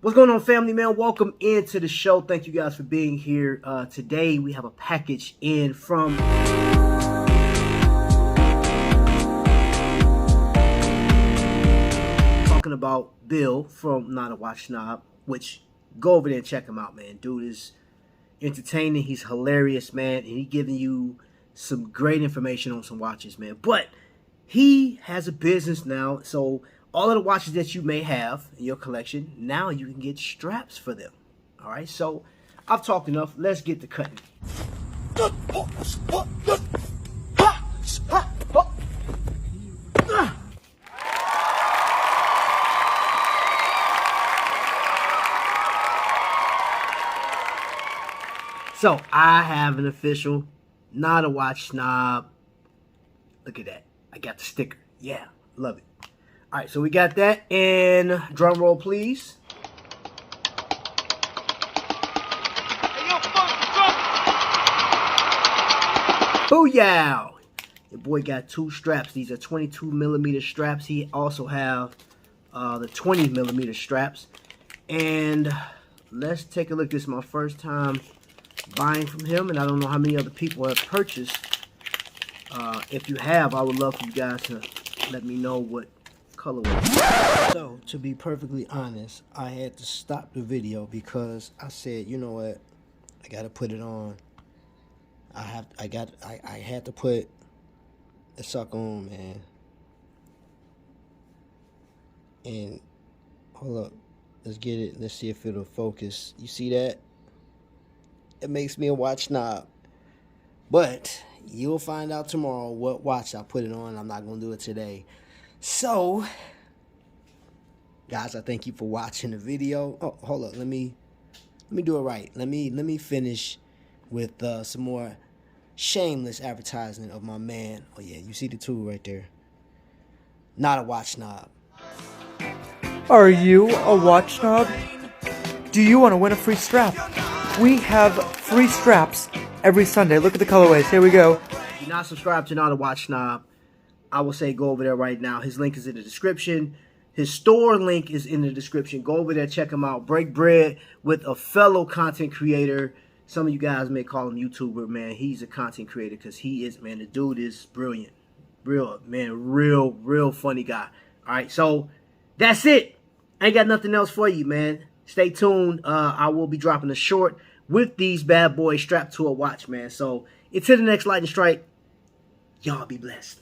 What's going on, family, man? Welcome into the show. Thank you guys for being here. Today we have a package in from talking about Bill from Not A Watch Snob, which go over there and check him out, man. Dude is entertaining. He's hilarious, man, and he giving you some great information on some watches, man. But he has a business now, so all of the watches that you may have in your collection, now you can get straps for them. All right, so I've talked enough. Let's get to cutting. So I have an official Not A Watch Snob. Look at that. I got the sticker. Yeah, love it. All right, so we got that, and drum roll, please. Booyah! Your boy got two straps. These are 22mm straps. He also have the 20mm straps. And let's take a look. This is my first time buying from him, and I don't know how many other people have purchased. If you have, I would love for you guys to let me know what colorway. So, to be perfectly honest, I had to stop the video because I said, you know what, I gotta put it on. I had to put the sucker on, man. And hold up, let's get it. Let's see if it'll focus. You see that? It makes me a watch snob. But you'll find out tomorrow what watch I put it on. I'm not gonna do it today. So, guys, I thank you for watching the video. Oh, hold up. Let me do it right. Let me finish with some more shameless advertisement of my man. Oh yeah, you see the tool right there. Not a watch snob. Are you a watch snob? Do you want to win a free strap? We have free straps every Sunday. Look at the colorways. Here we go. If you're not subscribed to Not A Watch Snob, I will say go over there right now. His link is in the description. His store link is in the description. Go over there, check him out. Break bread with a fellow content creator. Some of you guys may call him YouTuber, man. He's a content creator because he is, man, the dude is brilliant. Real funny guy. All right, so that's it. I ain't got nothing else for you, man. Stay tuned. I will be dropping a short with these bad boys strapped to a watch, man. So until the next lightning strike, y'all be blessed.